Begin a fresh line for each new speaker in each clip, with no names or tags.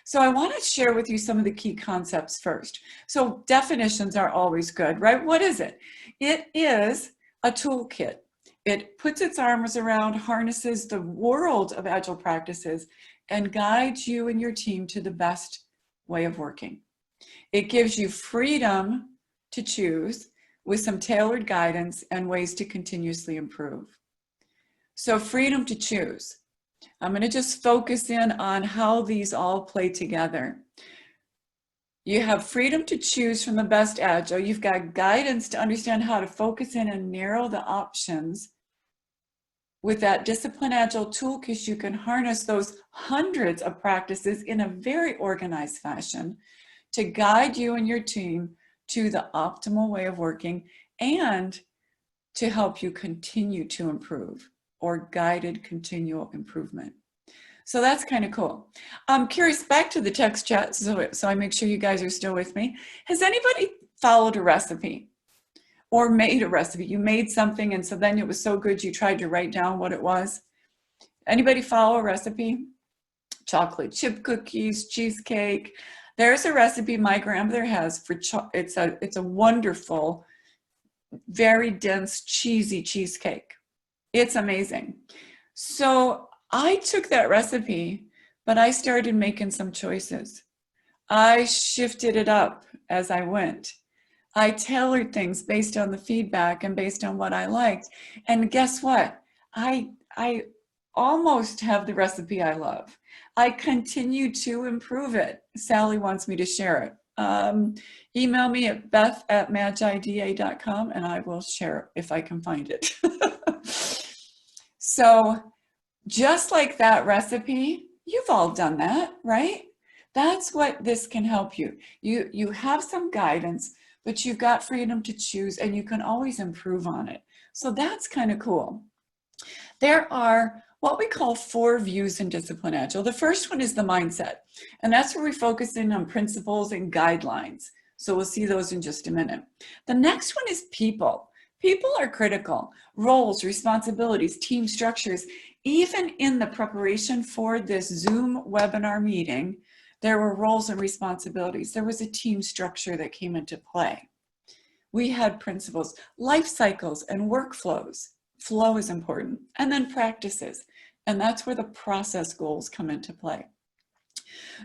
So I want to share with you some of the key concepts first. So definitions are always good, right? What is it? It is a toolkit. It puts its arms around, harnesses the world of Agile practices, and guides you and your team to the best way of working. It gives you freedom to choose with some tailored guidance and ways to continuously improve. So freedom to choose. I'm going to just focus in on how these all play together. You have freedom to choose from the best Agile. You've got guidance to understand how to focus in and narrow the options. With that Disciplined Agile toolkit, you can harness those hundreds of practices in a very organized fashion to guide you and your team to the optimal way of working and to help you continue to improve, or guided continual improvement. So that's kind of cool. I'm curious, back to the text chat, so I make sure you guys are still with me. Has anybody followed a recipe or made a recipe? You made something and so then it was so good you tried to write down what it was. Anybody follow a recipe? Chocolate chip cookies, cheesecake. There's a recipe my grandmother has for it's a wonderful, very dense, cheesy cheesecake. It's amazing. So I took that recipe, but I started making some choices. I shifted it up as I went. I tailored things based on the feedback and based on what I liked. And guess what? I almost have the recipe I love. I continue to improve it. Sally wants me to share it. Email me at beth@magida.com and I will share it if I can find it. So just like that recipe, you've all done that, right? That's what this can help you. You have some guidance, but you've got freedom to choose and you can always improve on it. So that's kind of cool. There are what we call 4 views in Disciplined Agile. The first one is the mindset, and that's where we focus in on principles and guidelines. So we'll see those in just a minute. The next one is people. People are critical. Roles, responsibilities, team structures. Even in the preparation for this Zoom webinar meeting, there were roles and responsibilities. There was a team structure that came into play. We had principles, life cycles and workflows. Flow is important. And then practices. And that's where the process goals come into play.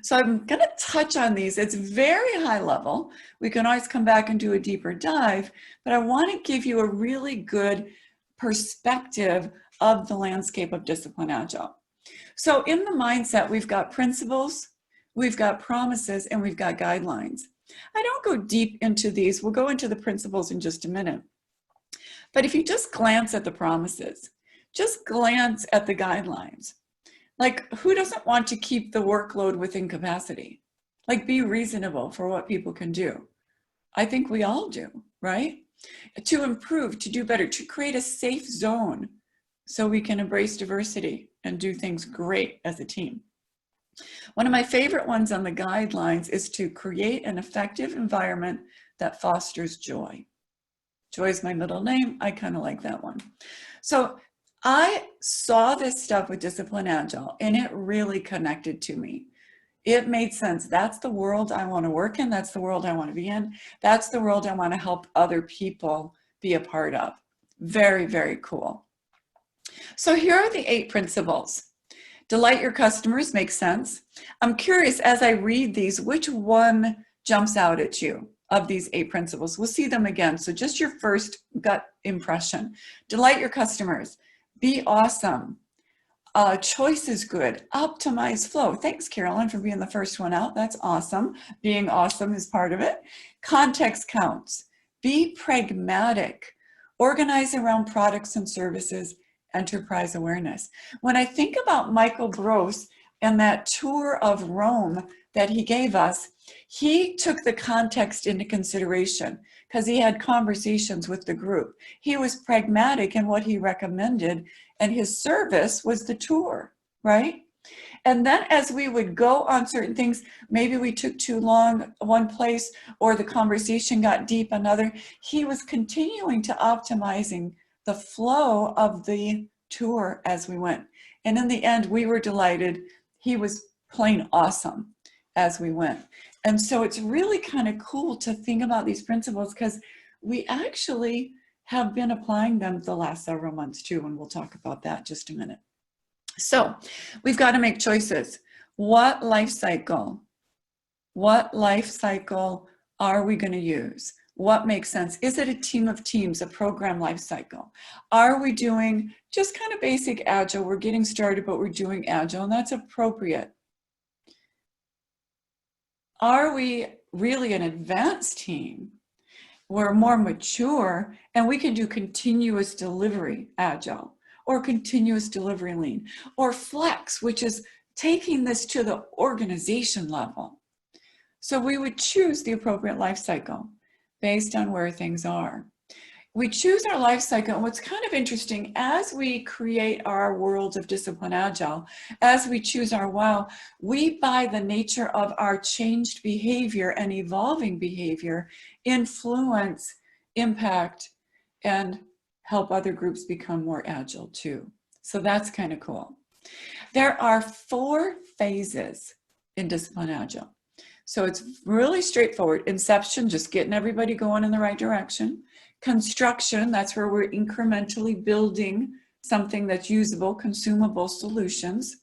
So I'm going to touch on these. It's very high level. We can always come back and do a deeper dive, but I want to give you a really good perspective of the landscape of Disciplined Agile. So in the mindset, we've got principles, we've got promises, and we've got guidelines. I don't go deep into these. We'll go into the principles in just a minute. But if you just glance at the promises, just glance at the guidelines, like who doesn't want to keep the workload within capacity? Like be reasonable for what people can do. I think we all do, right? To improve, to do better, to create a safe zone so we can embrace diversity and do things great as a team. One of my favorite ones on the guidelines is to create an effective environment that fosters joy. Joy is my middle name. I kind of like that one. So I saw this stuff with Disciplined Agile and it really connected to me. It made sense. That's the world I want to work in. That's the world I want to be in. That's the world I want to help other people be a part of. Very, very cool. So here are the 8 principles. Delight your customers makes sense. I'm curious as I read these, which one jumps out at you of these 8 principles? We'll see them again. So just your first gut impression. Delight your customers. Be awesome. Choice is good. Optimize flow. Thanks, Carolyn, for being the first one out. That's awesome. Being awesome is part of it. Context counts. Be pragmatic. Organize around products and services. Enterprise awareness. When I think about Michael Gross and that tour of Rome that he gave us, he took the context into consideration because he had conversations with the group. He was pragmatic in what he recommended, and his service was the tour, right? And then as we would go on certain things, maybe we took too long one place or the conversation got deep another, he was continuing to optimizing the flow of the tour as we went. And in the end, we were delighted. He was plain awesome. as we went. And so it's really kind of cool to think about these principles, because we actually have been applying them the last several months too, and we'll talk about that in just a minute. So we've got to make choices. What life cycle are we going to use? What makes sense? Is it a team of teams, a program life cycle? Are we doing just kind of basic Agile? We're getting started, but we're doing Agile, and that's appropriate. Are we really an advanced team? We're more mature, and we can do continuous delivery Agile, or continuous delivery Lean, or Flex, which is taking this to the organization level. So we would choose the appropriate life cycle based on where things are. We choose our life cycle, and what's kind of interesting, as we create our worlds of Disciplined Agile, as we choose our wow, we, by the nature of our changed behavior and evolving behavior, influence, impact, and help other groups become more agile too. So that's kind of cool. There are 4 phases in Disciplined Agile. So it's really straightforward. Inception, just getting everybody going in the right direction. Construction, that's where we're incrementally building something that's usable, consumable solutions.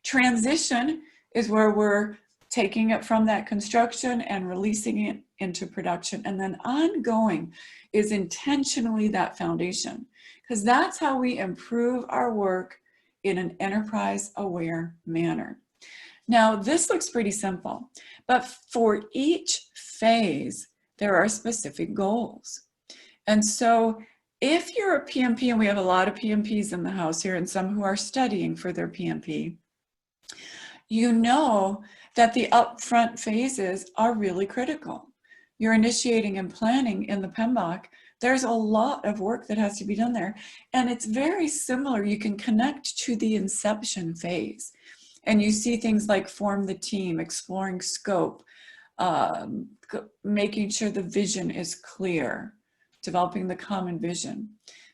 Transition is where we're taking it from that construction and releasing it into production. And then ongoing is intentionally that foundation, because that's how we improve our work in an enterprise-aware manner. Now, this looks pretty simple, but for each phase, there are specific goals. And so if you're a PMP, and we have a lot of PMPs in the house here and some who are studying for their PMP, you know that the upfront phases are really critical. You're initiating and planning in the PMBOK. There's a lot of work that has to be done there. And it's very similar. You can connect to the inception phase. And you see things like form the team, exploring scope, making sure the vision is clear, developing the common vision,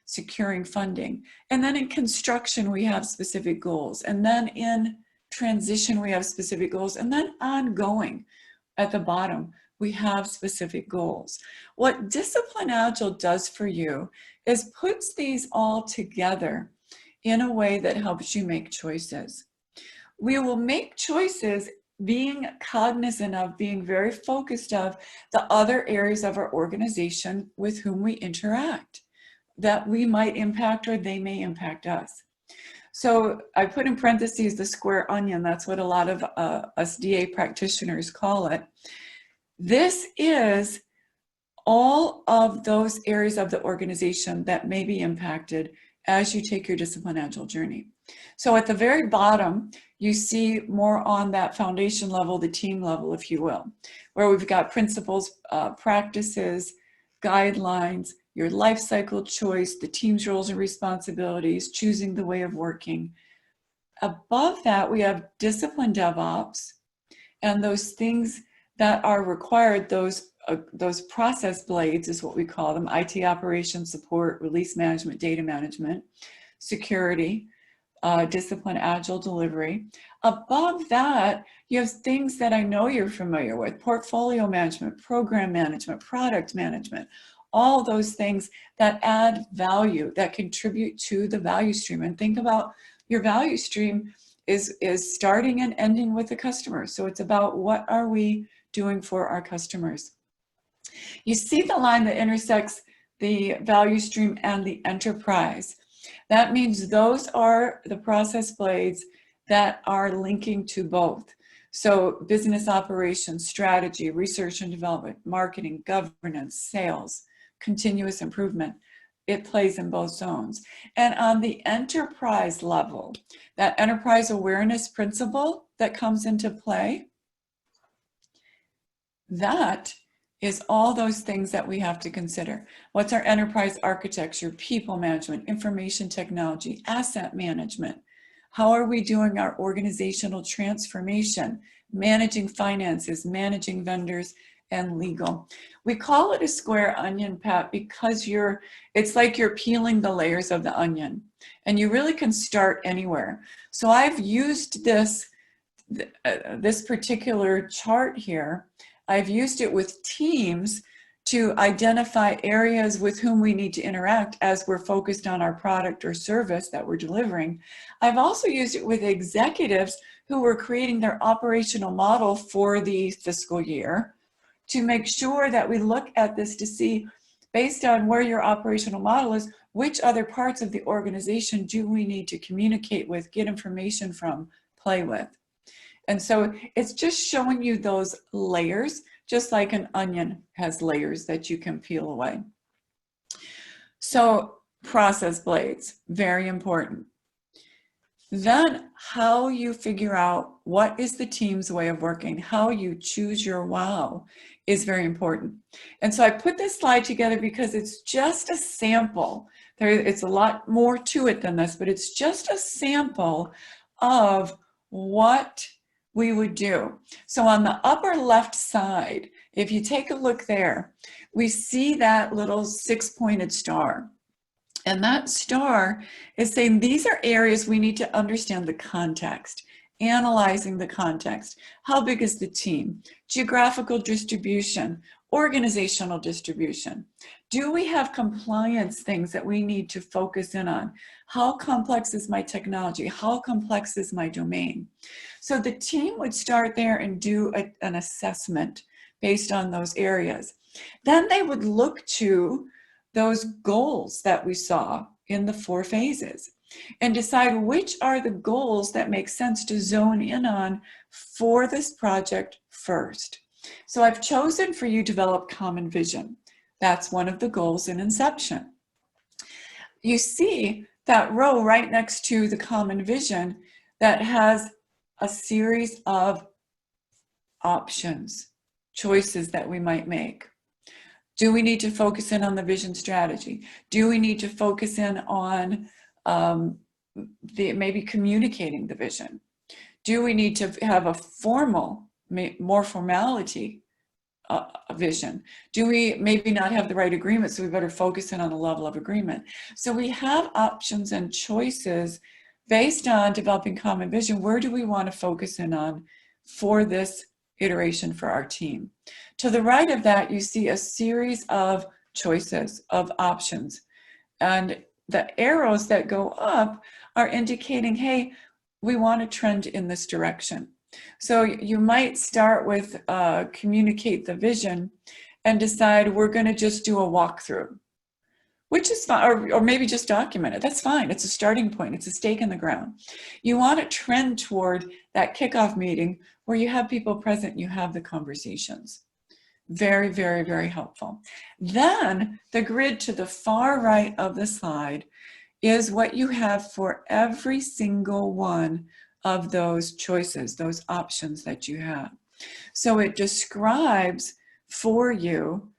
securing funding. And then in construction, we have specific goals. And then in transition, we have specific goals. And then ongoing, at the bottom, we have specific goals. What Disciplined Agile does for you is puts these all together in a way that helps you make choices. We will make choices being cognizant of, being very focused of the other areas of our organization with whom we interact, that we might impact or they may impact us. So I put in parentheses the square onion. That's what a lot of us DA practitioners call it. This is all of those areas of the organization that may be impacted as you take your Disciplined Agile journey. So at the very bottom, you see more on that foundation level, the team level, if you will, where we've got principles, practices, guidelines, your life cycle choice, the team's roles and responsibilities, choosing the way of working. Above that, we have disciplined DevOps and those things that are required, those process blades is what we call them: IT operations, support, release management, data management, security, Disciplined Agile delivery. Above that, you have things that I know you're familiar with: portfolio management, program management, product management, all those things that add value, that contribute to the value stream. And think about your value stream is starting and ending with the customer. So it's about what are we doing for our customers. You see the line that intersects the value stream and the enterprise. That means those are the process blades that are linking to both. So business operations, strategy, research and development, marketing, governance, sales, continuous improvement. It plays in both zones. And on the enterprise level, that enterprise awareness principle that comes into play, that is all those things that we have to consider. What's our enterprise architecture, people management, information technology, asset management? How are we doing our organizational transformation, managing finances, managing vendors, and legal? We call it a square onion, Pat, because it's like you're peeling the layers of the onion, and you really can start anywhere. So I've used this this particular chart here, I've used it with teams to identify areas with whom we need to interact as we're focused on our product or service that we're delivering. I've also used it with executives who were creating their operational model for the fiscal year to make sure that we look at this to see, based on where your operational model is, which other parts of the organization do we need to communicate with, get information from, play with. And so it's just showing you those layers, just like an onion has layers that you can peel away. So process blades, very important. Then how you figure out what is the team's way of working, how you choose your wow is very important. And so I put this slide together because it's just a sample. It's a lot more to it than this, but it's just a sample of what we would do. So on the upper left side, if you take a look there, we see that little 6-pointed star. And that star is saying these are areas we need to understand the context, analyzing the context. How big is the team? Geographical distribution, organizational distribution. Do we have compliance things that we need to focus in on? How complex is my technology? How complex is my domain? So the team would start there and do an assessment based on those areas. Then they would look to those goals that we saw in the 4 phases and decide which are the goals that make sense to zone in on for this project first. So I've chosen for you to develop common vision. That's one of the goals in Inception. You see that row right next to the common vision that has a series of options, choices that we might make. Do we need to focus in on the vision strategy? Do we need to focus in on maybe communicating the vision? Do we need to have a formal, more formality vision? Do we maybe not have the right agreement, so we better focus in on the level of agreement? So we have options and choices based on developing common vision. Where do we want to focus in on for this iteration for our team? To the right of that, you see a series of choices, of options. And the arrows that go up are indicating, hey, we want to trend in this direction. So you might start with communicate the vision and decide we're going to just do a walkthrough, which is fine, or maybe just document it. That's fine. It's a starting point. It's a stake in the ground. You want to trend toward that kickoff meeting where you have people present, you have the conversations. Very, very, very helpful. Then the grid to the far right of the slide is what you have for every single one of those choices, those options that you have. So it describes for you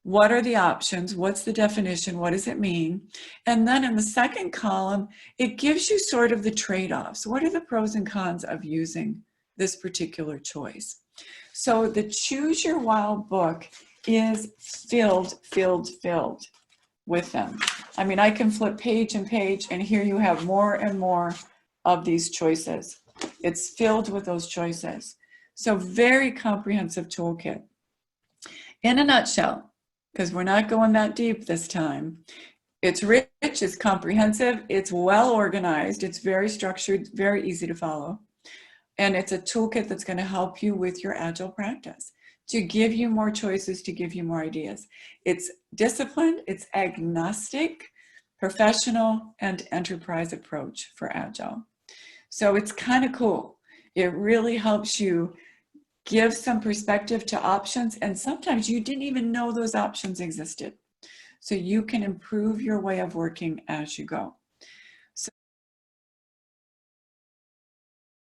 what are the options, what's the definition, what does it mean? And then in the second column, it gives you sort of the trade-offs. What are the pros and cons of using this particular choice? So the Choose Your Wow book is filled with them. I mean, I can flip page and page, and here you have more and more of these choices. It's filled with those choices. So very comprehensive toolkit. In a nutshell, because we're not going that deep this time, it's rich, it's comprehensive, it's well organized, it's very structured, very easy to follow. And it's a toolkit that's going to help you with your Agile practice, to give you more choices, to give you more ideas. It's disciplined, it's agnostic, professional, and enterprise approach for Agile. So it's kind of cool. It really helps you give some perspective to options, and sometimes you didn't even know those options existed. So you can improve your way of working as you go.